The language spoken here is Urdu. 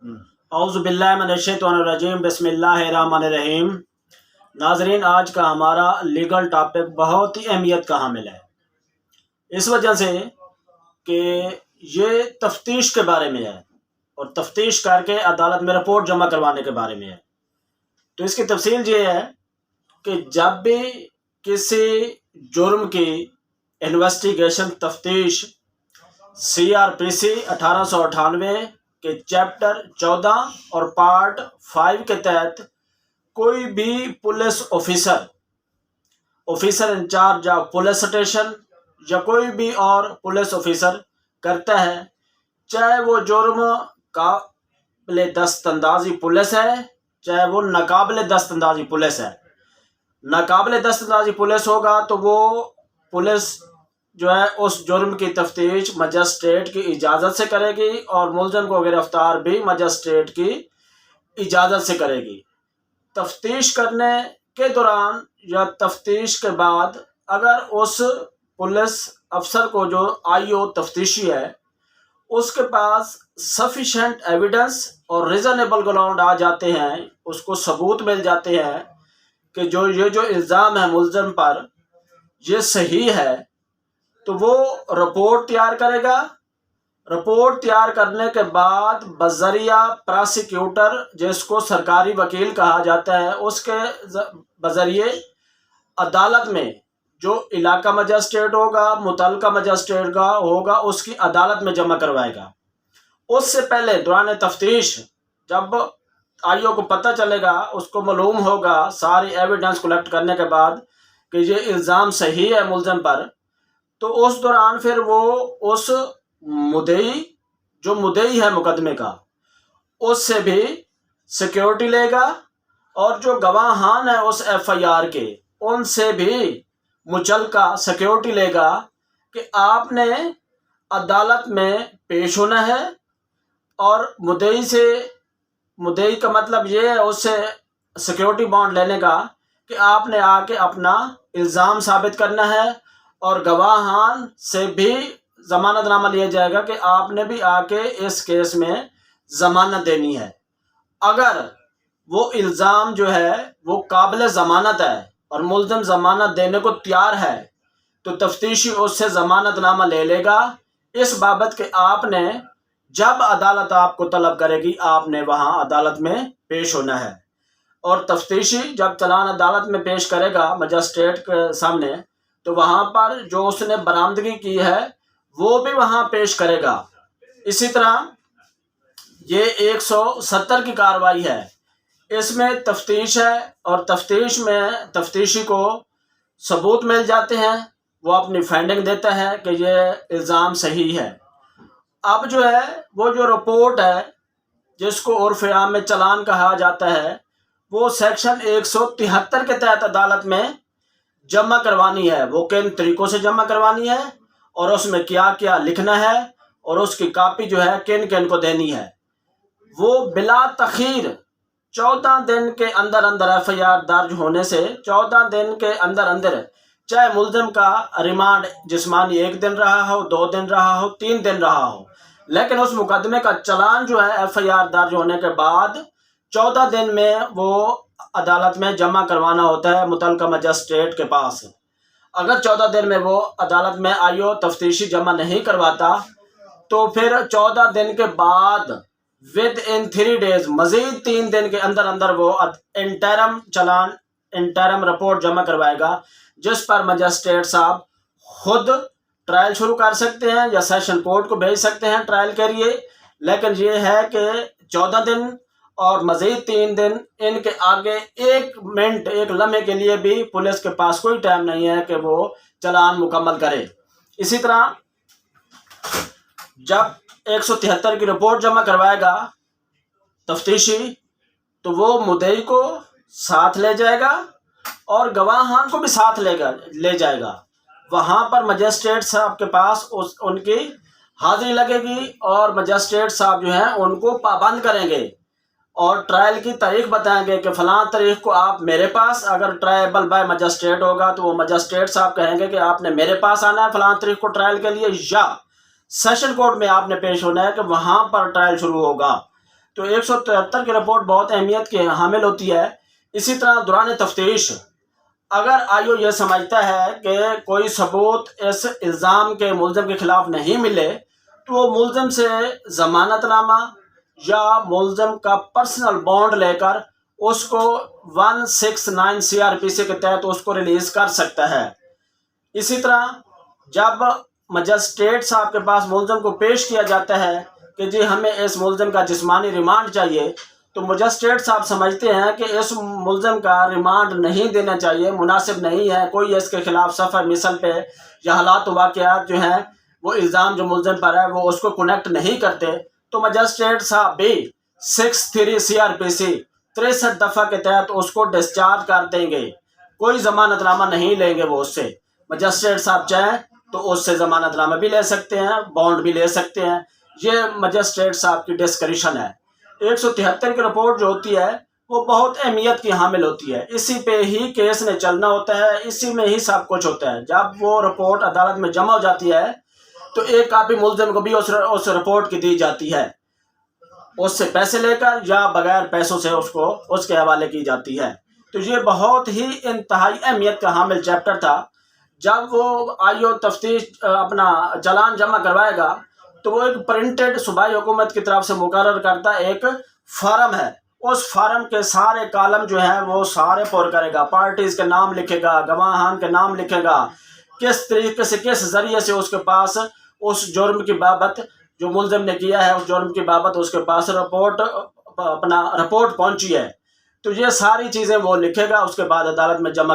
اعوذ باللہ من الشیطان الرجیم، بسم اللہ الرحمن الرحیم۔ ناظرین، آج کا ہمارا لیگل ٹاپک بہت ہی اہمیت کا حامل ہے، اس وجہ سے کہ یہ تفتیش کے بارے میں ہے اور تفتیش کر کے عدالت میں رپورٹ جمع کروانے کے بارے میں ہے۔ تو اس کی تفصیل یہ ہے کہ جب بھی کسی جرم کی انویسٹیگیشن تفتیش CRPC 1898 کے چیپٹر 14 اور پارٹ 5 کے تحت کوئی بھی police officer incharge of police station یا کوئی بھی اور پولیس آفیسر کرتا ہے، چاہے وہ جرم قابل دست اندازی پولیس ہے چاہے وہ ناقابل دست اندازی پولیس ہے۔ ناقابل دست اندازی پولیس ہوگا تو وہ پولیس جو ہے اس جرم کی تفتیش مجسٹریٹ کی اجازت سے کرے گی اور ملزم کو گرفتار بھی مجسٹریٹ کی اجازت سے کرے گی۔ تفتیش کرنے کے دوران یا تفتیش کے بعد اگر اس پولیس افسر کو جو IO تفتیشی ہے اس کے پاس سفیشینٹ ایویڈنس اور ریزنیبل گراؤنڈ آ جاتے ہیں، اس کو ثبوت مل جاتے ہیں کہ یہ جو الزام ہے ملزم پر یہ صحیح ہے، تو وہ رپورٹ تیار کرے گا۔ رپورٹ تیار کرنے کے بعد بذریعہ پراسیکیوٹر، جس کو سرکاری وکیل کہا جاتا ہے، اس کے بذریعے عدالت میں جو علاقہ مجسٹریٹ ہوگا، متعلقہ مجسٹریٹ ہوگا، اس کی عدالت میں جمع کروائے گا۔ اس سے پہلے دوران تفتیش جب IO کو پتہ چلے گا، اس کو معلوم ہوگا ساری ایویڈنس کلیکٹ کرنے کے بعد کہ یہ الزام صحیح ہے ملزم پر، تو اس دوران پھر وہ اس مدعی ہے مقدمے کا، اس سے بھی سیکیورٹی لے گا اور جو گواہان ہیں اس FIR کے، ان سے بھی متعلقہ سیکیورٹی لے گا کہ آپ نے عدالت میں پیش ہونا ہے، اور مدعی کا مطلب یہ ہے اس سے سیکیورٹی بانڈ لینے کا کہ آپ نے آ کے اپنا الزام ثابت کرنا ہے، اور گواہان سے بھی ضمانت نامہ لیا جائے گا کہ آپ نے بھی آ کے اس کیس میں ضمانت دینی ہے۔ اگر وہ الزام جو ہے وہ قابل ضمانت ہے اور ملزم ضمانت دینے کو تیار ہے تو تفتیشی اس سے ضمانت نامہ لے لے گا، اس بابت کہ آپ نے جب عدالت آپ کو طلب کرے گی آپ نے وہاں عدالت میں پیش ہونا ہے۔ اور تفتیشی جب چلان عدالت میں پیش کرے گا مجسٹریٹ کے سامنے، تو وہاں پر جو اس نے برآمدگی کی ہے وہ بھی وہاں پیش کرے گا۔ اسی طرح یہ 170 کی کارروائی ہے، اس میں تفتیش ہے اور تفتیش میں تفتیشی کو ثبوت مل جاتے ہیں، وہ اپنی فائنڈنگ دیتا ہے کہ یہ الزام صحیح ہے۔ اب جو ہے وہ جو رپورٹ ہے جس کو عرف عام میں چلان کہا جاتا ہے، وہ سیکشن 173 کے تحت عدالت میں جمع کروانی ہے۔ وہ کن طریقوں سے جمع کروانی ہے اور اس میں کیا کیا لکھنا ہے اور اس کی کاپی جو ہے کن کن کو دینی ہے، وہ بلا تاخیر 14 دن کے اندر FIR درج ہونے سے 14 دن کے اندر چاہے ملزم کا ریمانڈ جسمانی 1 دن رہا ہو، 2 دن رہا ہو، 3 دن رہا ہو، لیکن اس مقدمے کا چلان جو ہے FIR درج ہونے کے بعد 14 دن میں وہ عدالت میں جمع کروانا ہوتا ہے متعلقہ مجسٹریٹ کے پاس۔ اگر 14 دن میں وہ عدالت میں IO تفتیشی جمع نہیں کرواتا تو پھر 14 دن کے بعد within 3 days مزید 3 دن کے اندر وہ انٹرم رپورٹ جمع کروائے گا، جس پر مجسٹریٹ صاحب خود ٹرائل شروع کر سکتے ہیں یا سیشن کورٹ کو بھیج سکتے ہیں ٹرائل کے لیے۔ لیکن یہ ہے کہ 14 دن اور مزید 3 دن، ان کے آگے 1 منٹ 1 لمحے کے لیے بھی پولیس کے پاس کوئی ٹائم نہیں ہے کہ وہ چلان مکمل کرے۔ اسی طرح جب 173 کی رپورٹ جمع کروائے گا تفتیشی تو وہ مدعی کو ساتھ لے جائے گا اور گواہان کو بھی ساتھ لے جائے گا۔ وہاں پر مجسٹریٹ صاحب کے پاس ان کی حاضری لگے گی اور مجسٹریٹ صاحب جو ہیں ان کو پابند کریں گے اور ٹرائل کی تاریخ بتائیں گے کہ فلاں تاریخ کو آپ میرے پاس، اگر ٹرائبل بائی مجسٹریٹ ہوگا تو وہ مجسٹریٹ صاحب کہیں گے کہ آپ نے میرے پاس آنا ہے فلاں تاریخ کو ٹرائل کے لیے، یا سیشن کورٹ میں آپ نے پیش ہونا ہے کہ وہاں پر ٹرائل شروع ہوگا۔ تو 173 کی رپورٹ بہت اہمیت کی حامل ہوتی ہے۔ اسی طرح دوران تفتیش اگر آئی او یہ سمجھتا ہے کہ کوئی ثبوت اس الزام کے ملزم کے خلاف نہیں ملے تو وہ ملزم سے ضمانت نامہ یا ملزم کا پرسنل بانڈ لے کر اس کو 169 CRPC کے تحت اس کو ریلیز کر سکتا ہے۔ اسی طرح جب مجسٹریٹ صاحب کے پاس ملزم کو پیش کیا جاتا ہے کہ جی ہمیں اس ملزم کا جسمانی ریمانڈ چاہیے، تو مجسٹریٹ صاحب سمجھتے ہیں کہ اس ملزم کا ریمانڈ نہیں دینا چاہیے، مناسب نہیں ہے، کوئی اس کے خلاف صفحہ مثل پہ یا حالات و واقعات جو ہیں وہ الزام جو ملزم پر ہے وہ اس کو کنیکٹ نہیں کرتے، تو مجسٹریٹ صاحب بھی 63 CRPC 63 دفعہ کے تحت اس کو ڈسچارج کر دیں گے، کوئی ضمانت نامہ نہیں لیں گے وہ اس سے۔ مجسٹریٹ صاحب چاہیں تو اس سے ضمانت نامہ بھی لے سکتے ہیں، بانڈ بھی لے سکتے ہیں، یہ مجسٹریٹ صاحب کی ڈسکریشن ہے۔ 173 کی رپورٹ جو ہوتی ہے وہ بہت اہمیت کی حامل ہوتی ہے، اسی پہ ہی کیس نے چلنا ہوتا ہے، اسی میں ہی سب کچھ ہوتا ہے۔ جب وہ رپورٹ عدالت میں جمع ہو جاتی ہے تو ایک کاپی ملزم کو بھی اس رپورٹ کی دی جاتی ہے، اس سے پیسے لے کر یا بغیر پیسوں سے اس کے حوالے کی جاتی ہے۔ تو یہ بہت ہی انتہائی اہمیت کا حامل چیپٹر تھا۔ جب وہ آئی او تفتیش اپنا چالان جمع کروائے گا تو وہ ایک پرنٹڈ صوبائی حکومت کی طرف سے مقرر کرتا ایک فارم ہے، اس فارم کے سارے کالم جو ہیں وہ سارے پر کرے گا، پارٹیز کے نام لکھے گا، گواہان کے نام لکھے گا، کس طریقے سے کس ذریعے سے اس کے پاس اس جرم کی بابت جو ملزم نے کیا ہے اس جرم کی بابت اس کے پاس رپورٹ پہنچی ہے، تو یہ ساری چیزیں وہ لکھے گا، اس کے بعد عدالت میں جمع